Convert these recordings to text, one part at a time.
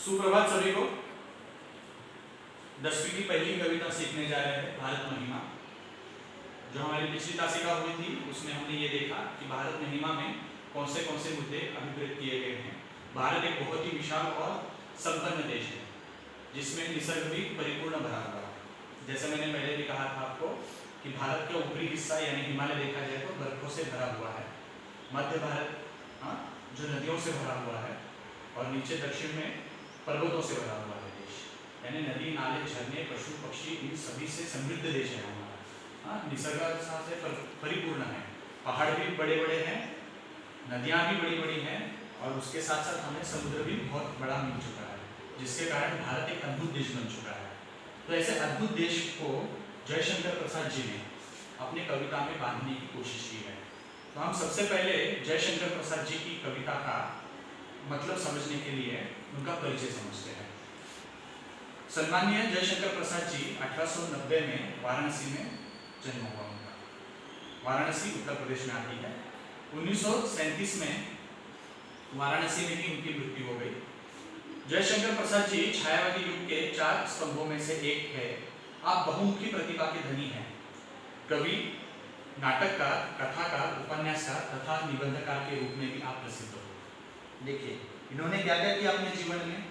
सुप्रभात सभी को। 10वीं की पहली कविता सीखने जा रहे हैं, भारत महिमा। जो हमारी पिछली तासिका हुई थी उसमें हमने ये देखा कि भारत महिमा में कौन से मुद्दे अभिप्रेत किए गए हैं। भारत एक बहुत ही विशाल और संपन्न देश है जिसमें निसर्ग भी परिपूर्ण भरा हुआ है। जैसे मैंने पहले भी कहा था आपको कि भारत का ऊपरी हिस्सा यानी हिमालय देखा जाए तो बर्फों से भरा हुआ है। मध्य भारत जो नदियों से भरा हुआ है और नीचे दक्षिण में पर्वतों से भरा हुआ है देश, यानी नदी नाले झरने पशु पक्षी इन सभी से समृद्ध देश है हमारा। निसर्ग से परिपूर्ण है। पहाड़ भी बड़े बड़े हैं, नदियाँ भी बड़ी बड़ी हैं और उसके साथ साथ हमें समुद्र भी बहुत बड़ा मिल चुका है, जिसके कारण भारत एक अद्भुत देश बन चुका है। तो ऐसे अद्भुत देश को जयशंकर प्रसाद जी ने अपने कविता में बांधने की कोशिश की है। तो हम सबसे पहले जयशंकर प्रसाद जी की कविता का मतलब समझने के लिए उनका परिचय समझते हैं। सम्मानीय जयशंकर प्रसाद जी 1890 में वाराणसी में जन्म हुआ उनका। वाराणसी उत्तर प्रदेश में आती है। 1937 में वाराणसी में ही उनकी मृत्यु हो गई। जयशंकर प्रसाद जी छायावादी युग के 4 स्तंभों में से एक है। आप बहुमुखी प्रतिभा के धनी हैं। कवि, नाटककार, कथाकार, उपन्यासकार तथा निबंधकार के रूप में भी आप प्रसिद्ध हो। देखिए इन्होंने क्या क्या किया अपने जीवन में।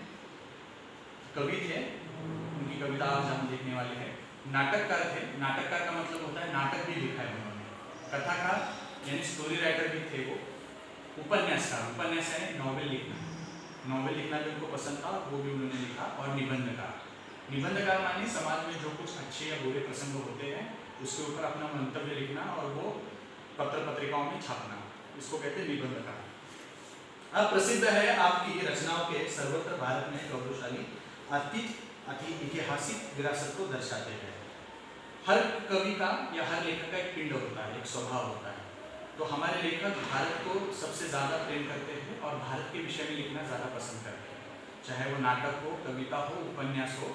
कवि थे, उनकी कविता आज हम देखने वाले हैं। नाटककार थे, नाटककार का मतलब होता है नाटक भी लिखा है उन्होंने। कथाकार यानी स्टोरी राइटर भी थे वो। उपन्यासकार, उपन्यास है नॉवेल लिखना, नॉवेल लिखना जो उनको पसंद था वो भी उन्होंने लिखा। और निबंधकार, निबंधकार मानी समाज में जो कुछ अच्छे या बुरे प्रसंग होते हैं उसके ऊपर अपना मंतव्य लिखना और वो पत्र पत्रिकाओं में छापना, इसको कहते हैं निबंधकार। अब प्रसिद्ध है आपकी रचनाओं के सर्वत्र भारत में गौरवशाली ऐतिहासिक विरासत को दर्शाते हैं। हर कवि का या हर लेखक का एक पिंड होता है, एक स्वभाव होता है। तो हमारे लेखक भारत को सबसे ज़्यादा प्रेम करते हैं और भारत के विषय में लिखना ज़्यादा पसंद करते हैं, चाहे वो नाटक हो, कविता हो, उपन्यास हो।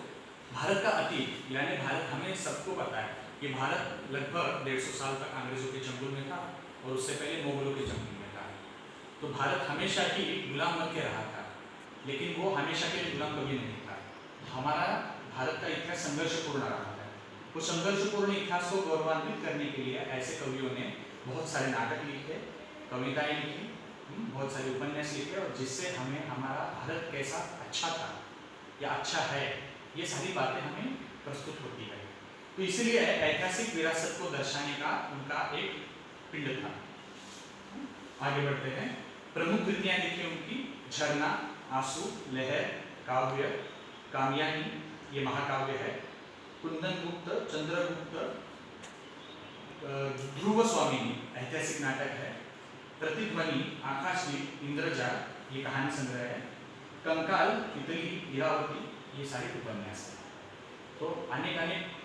भारत का अतीत यानी भारत, हमें सबको पता है कि भारत लगभग 150 साल तक अंग्रेजों के चंगुल में था और उससे पहले मुगलों के चंगुल में था। तो भारत हमेशा ही गुलाम बन के रहा था, लेकिन वो हमेशा के लिए गुलाम कभी नहीं था। हमारा भारत का इतिहास संघर्षपूर्ण रहा है। वो संघर्षपूर्ण इतिहास को गौरवान्वित करने के लिए ऐसे कवियों ने बहुत सारे नाटक लिखे, कविताएं लिखी, बहुत सारे उपन्यास लिखे और जिससे हमें हमारा भारत कैसा अच्छा था या अच्छा है ये सारी बातें हमें प्रस्तुत होती है। तो इसीलिए ऐतिहासिक विरासत को दर्शाने का उनका एक पिंड था। आगे बढ़ते हैं। प्रमुख कृतियां लिखी उनकी झरना, आंसू, लहर, काव्य, कामयानी ये महाकाव्य है, कुंदन गुप्त, चंद्रगुप्त, ध्रुव स्वामिनी ऐतिहासिक नाटक है, प्रतिध्वनि, आकाशदीप, इंद्रजाल ये कहानी संग्रह है, कंकाल, तितली, इरावती ये सारी उपन्यास है। तो अनेक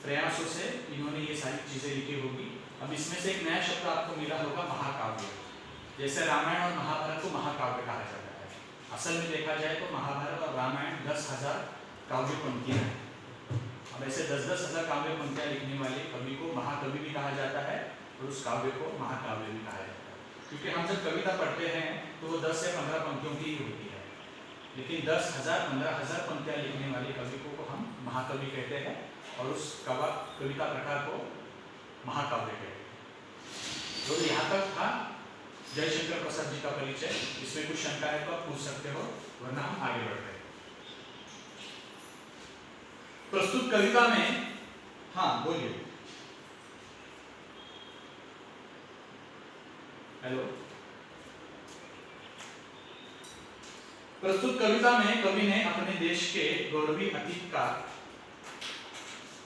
प्रयासों से इन्होंने ये सारी चीज़ें लिखी होगी। अब इसमें से एक नया शब्द आपको मिला होगा, महाकाव्य। जैसे रामायण और महाभारत को महाकाव्य कहा जाता है। असल में देखा जाए तो महाभारत और रामायण 10,000 काव्य पंक्तियाँ हैं। अब ऐसे 10-10 हज़ार काव्य पंक्तियाँ लिखने वाले कवि को महाकवि भी कहा जाता है और उस काव्य को महाकाव्य भी कहा जाता है। क्योंकि हम जब कविता पढ़ते हैं तो वो 10 से 15 पंक्तियों की ही होती है, लेकिन 10,000 15,000 पंक्तियाँ लिखने वाले कवि को हम महाकवि कहते हैं और उस कविता प्रकार को महाकाव्य कहते हैं। तो यहाँ तक था जयशंकर प्रसाद जी का परिचय। इसमें कुछ शंका है तो आप पूछ सकते हो, वरना हम आगे बढ़ते हैं। प्रस्तुत कविता में, हाँ बोलिए, हेलो। प्रस्तुत कविता में कवि ने अपने देश के गौरवी अतीत का,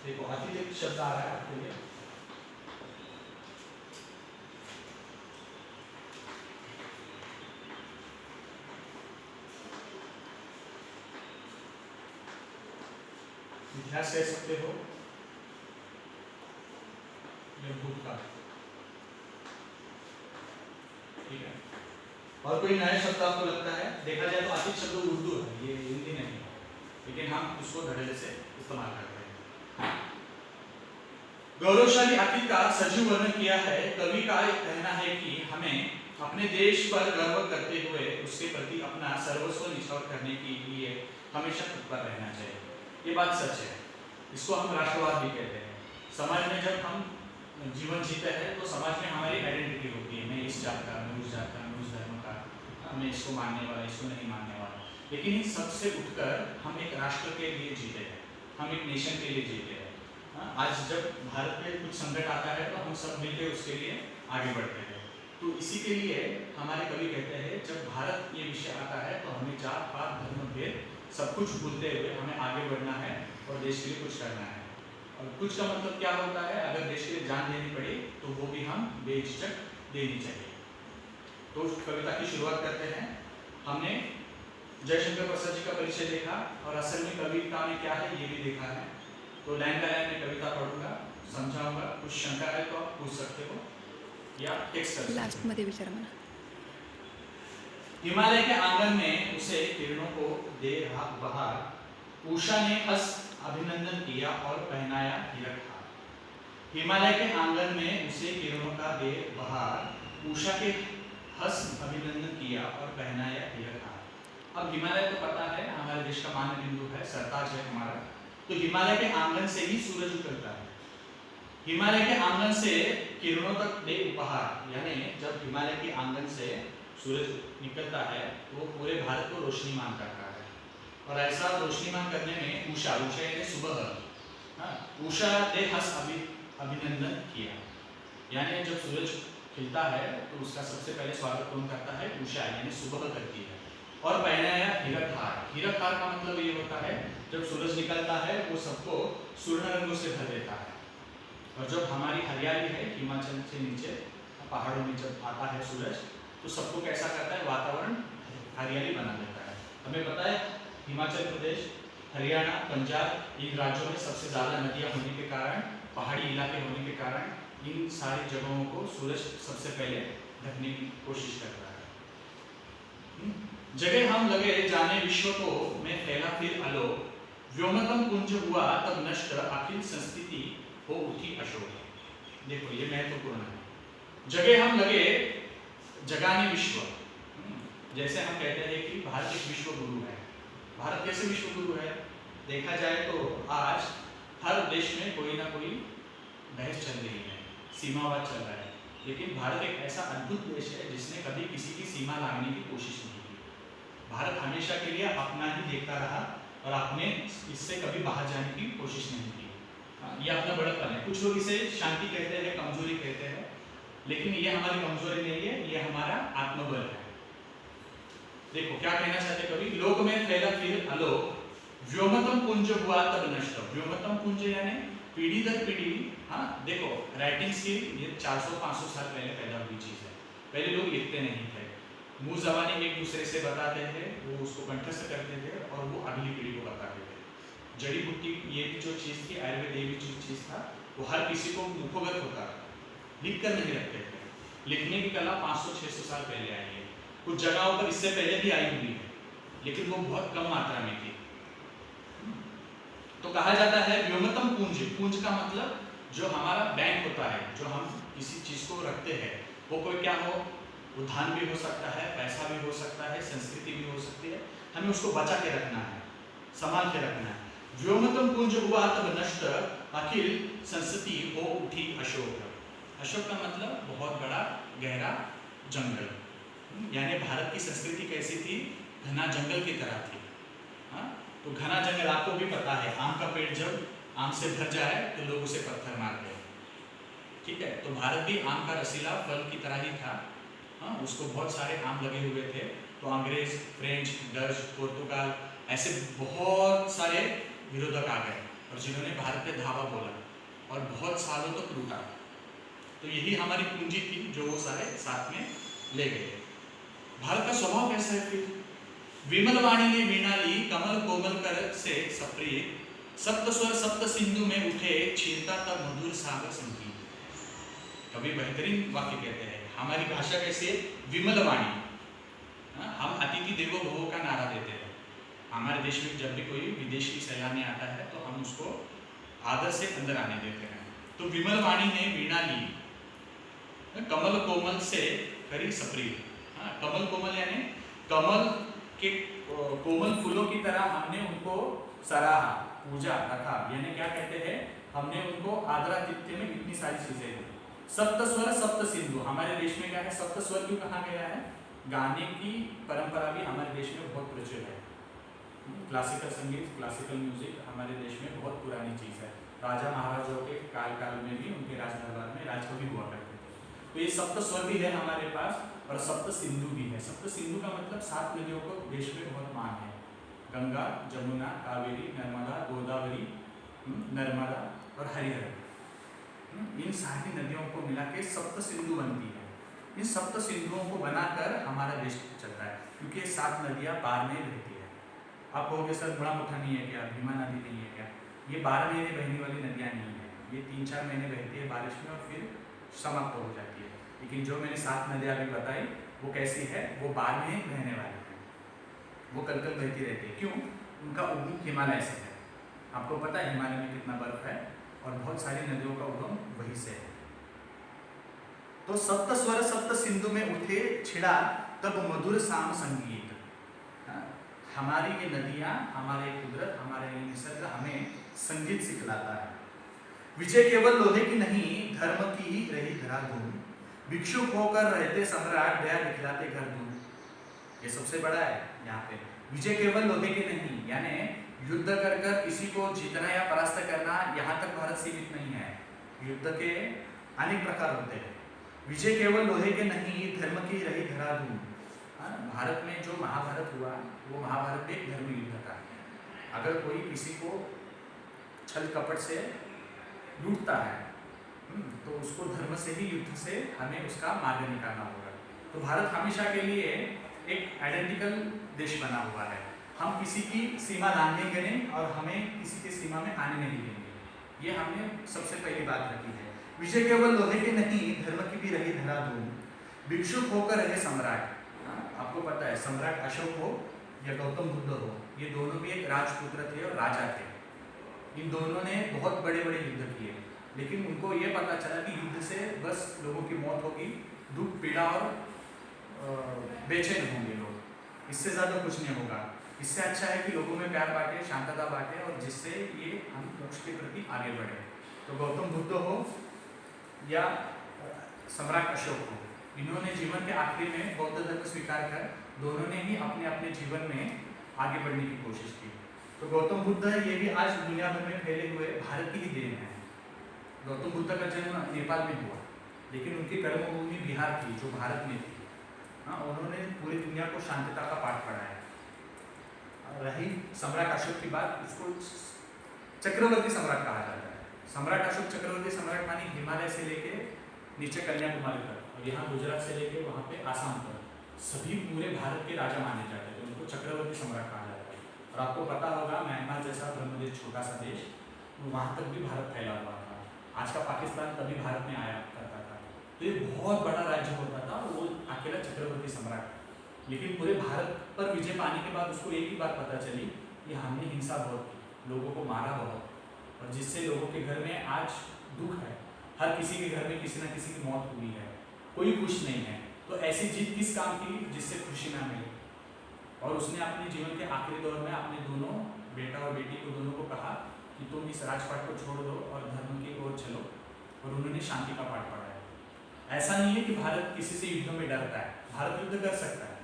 देखो अतीत एक शब्द आ रहा है आपके लिए, इतिहास कह सकते हो या भूतकाल, ठीक है। और कोई नया शब्द आपको लगता है? देखा जाए तो अतीत शब्द उर्दू है, ये हिंदी नहीं है, लेकिन हम उसको धड़ल्ले से इस्तेमाल करते हैं। गौरवशाली अतीत का सजीव वर्णन किया है। कवि का कहना है कि हमें अपने देश पर गर्व करते हुए उसके प्रति अपना सर्वस्व निछावर करने के लिए हमेशा तत्पर रहना चाहिए। ये बात सच है, इसको हम राष्ट्रवाद भी कहते हैं। समाज में जब हम जीवन जीते हैं तो समाज में हमारी आइडेंटिटी होती है, मैं इस जात का, मैं उस जात का, मैं उस धर्म का, मैं इसको मानने वाला, इसको नहीं मानने वाला। लेकिन इन सबसे उठकर हम एक राष्ट्र के लिए जीते हैं, हम एक नेशन के लिए जीते हैं। आज जब भारत में कुछ संकट आता है तो हम सब मिलकर उसके लिए आगे बढ़ते हैं। तो इसी के लिए हमारे कवि कहते हैं, जब भारत ये विषय आता है तो हमें जात पात धर्म भेद सब कुछ भूलते हुए हमें आगे बढ़ना है और देश के लिए कुछ करना है। और कुछ का मतलब क्या होता है, अगर देश के लिए जान देनी पड़े तो वो भी हम बेझिझक देनी चाहिए। तो कविता की शुरुआत करते हैं। हमने जयशंकर प्रसाद जी का परिचय देखा और असल में कविता में क्या है ये भी देखा है। तो लाइन बाय लाइन में कविता पढ़ूंगा, समझाऊंगा, कुछ शंका है तो आप पूछ सकते हो या टेक्स्ट कर सकते हो। लास्ट मध्ये विचार म्हणा। हिमालय के आंगन में उसे किरणों को दे रहा बहार, उषा ने हंस अभिनंदन किया और पहनाया हीरक हार। हिमालय के आंगन में उसे किरणों का दे बहार, उषा के हंस अभिनंदन किया और पहनाया हीरक हार। अब हिमालय तो पता है हमारे देश का मान्य बिंदु है, सरताज है हमारा। तो हिमालय के आंगन से ही सूरज उगता है। हिमालय के आंगन से किरणों तक दे उपहार, यानी जब हिमालय के आंगन से सूरज निकलता है वो पूरे भारत को रोशनीमान करता है। और ऐसा रोशनीमान करने में उषा यानी सुबह, उषा ने हंस अभिनंदन किया, यानी जब सूरज खिलता है तो उसका सबसे पहले स्वागत कौन करता है, उषा यानी सुबह करती है। और पहनाया हीरक हार। हीरक हार का मतलब ये होता है जब सूरज निकलता है वो सबको स्वर्ण रंगों से भर देता है। और जब हमारी हरियाली है, हिमाचल से नीचे पहाड़ों में जब आता है सूरज तो सबको कैसा करता है, वातावरण हरियाली बना देता है। हमें पता है हिमाचल प्रदेश, हरियाणा, पंजाब इन राज्यों में सबसे ज़्यादा नदियाँ होने के कारण, पहाड़ी इलाके होने के कारण इन सारी जगहों को सूरज सबसे पहले ढकने की कोशिश करता है। जगह हम लगे जाने विश्व को में फैला फिर आलोक, व्योमतम कुंज हुआ तब नष्ट अखिल संस्कृति हो उठी अशोक। देखो ये महत्वपूर्ण है। जगह हम लगे जगाने विश्व, जैसे हम कहते हैं कि भारत एक विश्व गुरु है। भारत कैसे विश्व गुरु है, देखा जाए तो आज हर देश में कोई ना कोई बहस चल रही है, सीमावाद चल रहा है। लेकिन भारत एक ऐसा अद्भुत देश है जिसने कभी किसी की सीमा लांघने की कोशिश नहीं की। भारत हमेशा के लिए अपना ही देखता रहा और आपने इससे कभी बाहर जाने की कोशिश नहीं की। ये अपना बड़प्पन है। कुछ लोग इसे शांति कहते हैं, कमजोरी कहते हैं, लेकिन ये हमारी कमजोरी नहीं है, ये हमारा आत्मबल है। देखो क्या कहना चाहते कवि, लोक में फैला फिर आलोक, व्योमतम पुंज हुआ तब नष्ट। व्योमतम पुंज यानी पीढ़ी दर पीढ़ी। हाँ देखो राइटिंग स्किल ये 400-500 साल पहले पैदा हुई चीज है। पहले लोग लिखते नहीं थे, मुंह ज़बानी एक दूसरे से बताते थे, वो उसको कंठस्थ करते थे और वो अगली पीढ़ी को बताते थे। जड़ी बूटी ये भी जो चीज़ थी, आयुर्वेद ये भी चीज़ था, वो हर किसी को मुखोगत होता था, लिख कर नहीं रखते थे। लिखने की कला 500-600 साल पहले आई है। कुछ जगहों पर इससे पहले भी आई हुई है, लेकिन वो बहुत कम मात्रा में थी। तो कहा जाता है व्योमतम पूंज, पूंज का मतलब जो हमारा बैंक होता है, जो हम किसी चीज को रखते हैं, वो कोई क्या हो, वो धन भी हो सकता है, पैसा भी हो सकता है, संस्कृति भी हो सकती है। हमें उसको बचा के रखना है, संभाल के रखना है। व्योमतम पुंज हुआ तब नष्ट अखिल संस्कृति हो उठी अशोक। अशोक का मतलब बहुत बड़ा गहरा जंगल, यानी भारत की संस्कृति कैसी थी, घना जंगल की तरह थी। हाँ तो घना जंगल आपको भी पता है, आम का पेड़ जब आम से भर जाए तो लोग उसे पत्थर मारते हैं, ठीक है। तो भारत भी आम का रसीला फल की तरह ही था। हाँ उसको बहुत सारे आम लगे हुए थे, तो अंग्रेज, फ्रेंच, डच, पुर्तगाल ऐसे बहुत सारे विरोधक आ गए और जिन्होंने भारत पे धावा बोला और बहुत सालों तक लूटा। तो यही हमारी पूंजी थी जो वो सारे साथ में ले गए। भारत का स्वभाव कैसा है फिर, विमल वाणी ने वीणा ली, कमल कोमल कर से सप्रिय, सप्त स्वर सप्त सिंधु में उठे, छीनता तब मधुर सागर संगीत। कभी बेहतरीन वाक्य कहते हैं, हमारी भाषा कैसी है, विमल वाणी। हम अतिथि देवो भव का नारा देते हैं। हमारे देश में जब भी कोई विदेशी सैलानी आता है तो हम उसको आदर से अंदर आने देते हैं। तो विमल वाणी ने वीणा ली, कमल कोमल से खरी सप्रिय। हाँ, कमल कोमल यानी कमल के कोमल फूलों की तरह हमने उनको सराहा, पूजा, रखा। यानी क्या कहते हैं, हमने उनको आदरातिथ्य में इतनी सारी चीजें दी। सप्त स्वर सप्त सिंधु, हमारे देश में क्या है, सप्त स्वर क्यों कहा गया है? गाने की परंपरा भी हमारे देश में बहुत प्रचलित है। क्लासिकल संगीत, क्लासिकल म्यूजिक हमारे देश में बहुत पुरानी चीज है। राजा महाराजाओं के काल में भी उनके राज दरबार में राजकवि हुआ करते थे। तो ये सप्त स्वर भी है हमारे पास और सप्त सिंधु भी है। सप्त सिंधु का मतलब 7 नदियों को देश में बहुत मान है। गंगा, जमुना, कावेरी, नर्मदा, गोदावरी, नर्मदा और हरिहर। इन सारी नदियों को मिला के सप्त सिंधु बनती है। इन सप्त सिंधुओं को बनाकर हमारा देश चलता है, क्योंकि 7 नदियां पार में बहती है। आप कहोगे सर बड़ा मुठा नहीं है क्या, भीमा नदी नहीं है क्या? ये 12 महीने बहने वाली नदियां नहीं है। ये 3-4 महीने बहती है बारिश में और फिर समाप्त हो जाती है। लेकिन जो मैंने 7 नदियां अभी बताई वो कैसी है, वो 12 महीने बहने वाली है। वो कल बहती रहती है। क्यों? उनका उद्गम हिमालय से है। आपको पता है हिमालय में कितना बर्फ है और बहुत सारी नदियों का उद्गम वहीं से है। तो सप्त स्वर सप्त सिंधु में उठे छिड़ा तब मधुर साम संगीत। हमारी ये नदियां, हमारे कुदरत, हमारे ये निसर्ग हमें संगीत सिखलाता है। विजय केवल लोहे की नहीं, धर्म की ही रही धराधूम। भिक्षुक होकर रहते सम्राट, दया दिखलाते घर दूर। ये सबसे बड़ा है यहाँ पे। विजय केवल लोहे की नहीं, यानी युद्ध कर कर किसी को जीतना या परास्त करना यहाँ तक भारत सीमित नहीं है। युद्ध के अनेक प्रकार होते हैं। विजय केवल लोहे के नहीं, धर्म की रही धराधूम। भारत में जो महाभारत हुआ वो महाभारत एक धर्म युद्ध था। अगर कोई किसी को छल कपट से लूटता है तो उसको धर्म से ही, युद्ध से हमें उसका मार्ग निकालना होगा। तो भारत हमेशा के लिए एक आइडेंटिकल देश बना हुआ है। हम किसी की सीमा लांघेंगे नहीं और हमें किसी की सीमा में आने नहीं देंगे। ये हमने सबसे पहली बात रखी है। विजय केवल लोहे के नहीं, धर्म की भी रही धराधूम। भिक्षुक होकर रहे सम्राट। आपको पता है सम्राट अशोक हो या गौतम बुद्ध हो, ये दोनों भी एक राजपुत्र थे और राजा थे। इन दोनों ने बहुत बड़े बड़े युद्ध किए, लेकिन उनको ये पता चला कि युद्ध से बस लोगों की मौत होगी, दुख पीड़ा और बेचैन होंगे लोग, इससे ज़्यादा कुछ नहीं होगा। इससे अच्छा है कि लोगों में प्यार बांटे, शांतता बांटे और जिससे ये हम मोक्ष के प्रति आगे बढ़े। तो गौतम बुद्ध हो या सम्राट अशोक हो, इन्होंने जीवन के आखिरी में बौद्ध धर्म स्वीकार कर दोनों ने ही अपने अपने जीवन में आगे बढ़ने की कोशिश की। तो गौतम बुद्ध ये भी आज दुनिया भर में फैले हुए भारत की ही देन है। गौतम बुद्ध का जन्म नेपाल में हुआ, लेकिन उनकी कर्मभूमि बिहार थी जो भारत में थी। उन्होंने पूरी दुनिया को शांतता का पाठ पढ़ाया। रही सम्राट अशोक की बात, उसको चक्रवर्ती सम्राट कहा जाता है। सम्राट अशोक चक्रवर्ती सम्राट मानी हिमालय से लेके नीचे कन्याकुमारी तक और यहाँ गुजरात से लेके वहाँ पे आसाम तक सभी पूरे भारत के राजा माने जाते थे। उनको चक्रवर्ती सम्राट कहा जाता है। और आपको पता होगा म्यांमार जैसा ब्रह्मदेश छोटा सा देश, वहाँ तक भी भारत फैला हुआ था। आज का पाकिस्तान तभी भारत में आया करता था। तो ये बहुत बड़ा राज्य होता था, वो अकेला चक्रवर्ती सम्राट। लेकिन पूरे भारत पर विजय पाने के बाद उसको एक ही बात पता चली कि हमने हिंसा बहुत की, लोगों को मारा बहुत, और जिससे लोगों के घर में आज दुख है। हर किसी के घर में किसी न किसी की मौत हुई है, कोई खुश नहीं है। तो ऐसी जीत किस काम की जिससे खुशी ना मिले। और उसने अपने जीवन के आखिरी दौर में अपने दोनों बेटा और बेटी को दोनों को कहा कि तुम इस राजपाट को छोड़ दो और धर्म की ओर चलो, और उन्होंने शांति का पाठ पढ़ाया। ऐसा नहीं है कि भारत किसी से युद्ध में डरता है, भारत युद्ध कर सकता है,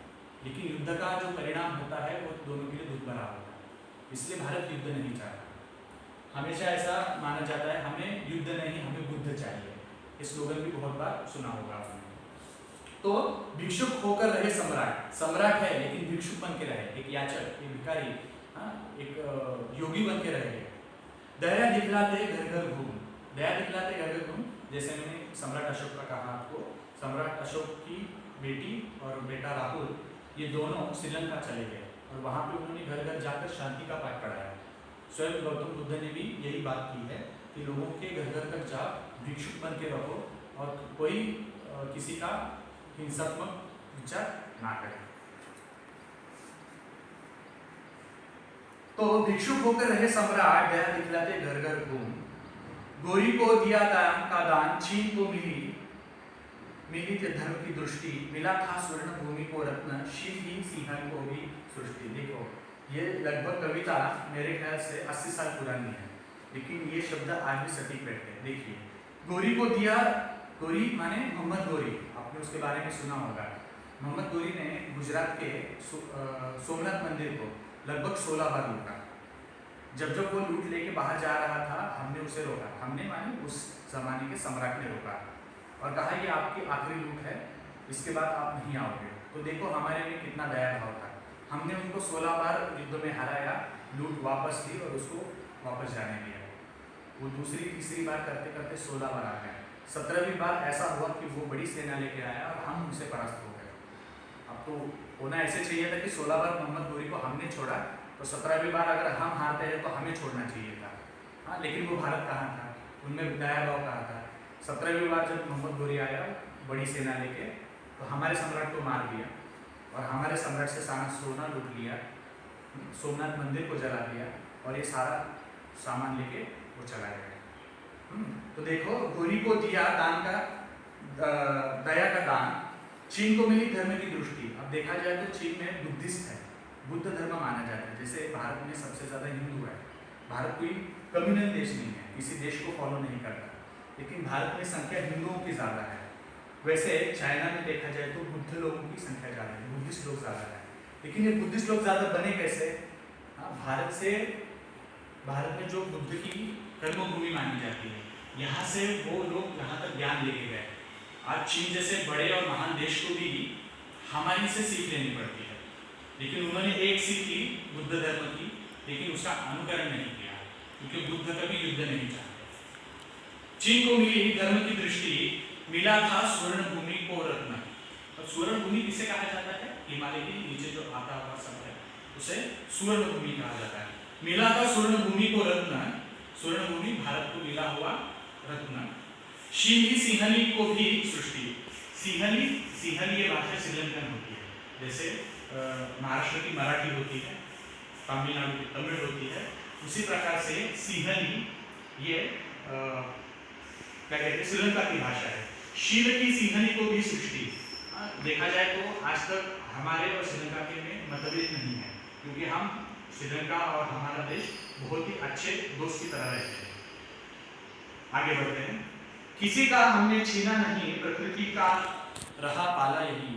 लेकिन युद्ध का जो परिणाम होता है वो दोनों के लिए दुख भरा होता है। इसलिए भारत युद्ध नहीं चाहता। हमेशा ऐसा माना जाता है हमें युद्ध नहीं, हमें बुद्ध चाहिए। इस स्लोगन भी बहुत बार सुना होगा आपने। तो भिक्षुक होकर रहे सम्राट, सम्राट है लेकिन भिक्षुक बन के रहे, एक याचक, एक भिखारी, एक योगी बन के रहे। दया दिखलाते घर घर घूम, दया दिखलाते घर घर घूम। जैसे मैंने सम्राट अशोक का कहा आपको, सम्राट अशोक की बेटी और बेटा राहुल ये दोनों श्रीलंका चले गए और वहाँ पे उन्होंने घर घर जाकर शांति का पाठ पढ़ाया। स्वयं गौतम बुद्ध ने भी यही बात की है कि लोगों के घर घर तक जा, भिक्षुक बन के रहो और कोई किसी का हिंसात्मक विचार ना करे। तो भिक्षुक होकर रहे सम्राट, दया दिखलाते घर घर घूम। गोरी को दिया दान का दान, छीन को मिली धर्म की दृष्टि, मिला था स्वर्ण भूमि को रत्न, शिव ही सिंहन को भी सृष्टि। देखो ये लगभग कविता मेरे ख्याल से 80 साल पुरानी है, लेकिन ये शब्द आज भी सटीक बैठते हैं। देखिए, गोरी को दिया, गोरी माने मोहम्मद गोरी, आपने उसके बारे में सुना होगा। मोहम्मद गोरी ने गुजरात के सोमनाथ मंदिर को लगभग 16 बार लूटा। जब वो लूट लेके बाहर जा रहा था, हमने उसे रोका। हमने माने उस जमाने के सम्राट ने रोका और कहा ये आपकी आखिरी लूट है, इसके बाद आप नहीं आओगे। तो देखो हमारे में कितना दया भाव था। हमने उनको 16 बार युद्ध में हराया, लूट वापस ली और उसको वापस जाने दिया। वो दूसरी तीसरी बार करते करते 16 बार आ गए। 17वीं बार ऐसा हुआ कि वो बड़ी सेना लेके आया और हम उनसे परास्त हो गए। अब तो होना ऐसे चाहिए था कि 16 बार मोहम्मद गोरी को हमने छोड़ा, तो 17वीं बार अगर हम हारते हैं तो हमें छोड़ना चाहिए था। हाँ, लेकिन वो भारत कहाँ था, उनमें दया भाव कहाँ था। 17वीं बार जब मोहम्मद गोरी आया बड़ी सेना लेके, तो हमारे सम्राट को मार दिया और हमारे सम्राट से सारा सोना लूट लिया, सोमनाथ मंदिर को जला दिया और ये सारा सामान लेके वो चला गया। तो देखो, गोरी को दिया दान का, दया का दान, चीन को मिली धर्म की दृष्टि। अब देखा जाए तो चीन में बुद्धिस्ट है, बुद्ध धर्म माना जाता है। जैसे भारत में सबसे ज़्यादा हिंदू है। भारत कोई कम्युनल देश नहीं है, किसी देश को फॉलो नहीं करता, लेकिन भारत में संख्या हिंदुओं की ज़्यादा है। वैसे चाइना में देखा जाए तो बुद्ध लोगों की संख्या ज़्यादा है, बुद्धिस्ट लोग ज़्यादा है। लेकिन ये बुद्धिस्ट लोग ज़्यादा बने कैसे? हाँ, भारत में जो बुद्ध की कर्मभूमि मानी जाती है, यहाँ से वो लोग यहाँ तक ज्ञान लेके गए। आज चीन जैसे बड़े और महान देश को भी हमारी से सीख लेनी पड़ती है, लेकिन उन्होंने एक सीख ली बुद्ध धर्म की, लेकिन उसका अनुकरण नहीं किया, क्योंकि बुद्ध कभी युद्ध नहीं चाहते। चीन को मिली धर्म की दृष्टि, मिला था स्वर्ण भूमि को रत्न। और स्वर्ण भूमि किसे कहा जाता है? हिमालय के नीचे जो आता हुआ सब है उसे स्वर्ण भूमि कहा जाता है। मिला था स्वर्ण भूमि को रत्न, स्वर्ण भूमि भारत को मिला हुआ रत्न। शिव सिंहनी को भी सृष्टि। सिंहली ये भाषा श्रीलंकन होती है, जैसे महाराष्ट्र की मराठी होती है, तमिलनाडु की तमिल होती है, उसी प्रकार से सिंहली ये क्या कहते हैं, श्रीलंका की भाषा है। शिव की सिंहनी को भी सृष्टि। देखा जाए तो आज तक हमारे और श्रीलंका के में मतभेद नहीं है, क्योंकि हम श्रीलंका और हमारा देश बहुत ही अच्छे दोस्त की तरह रहते हैं। आगे बढ़ते हैं। किसी का हमने छीना नहीं, प्रकृति का रहा पाला यही।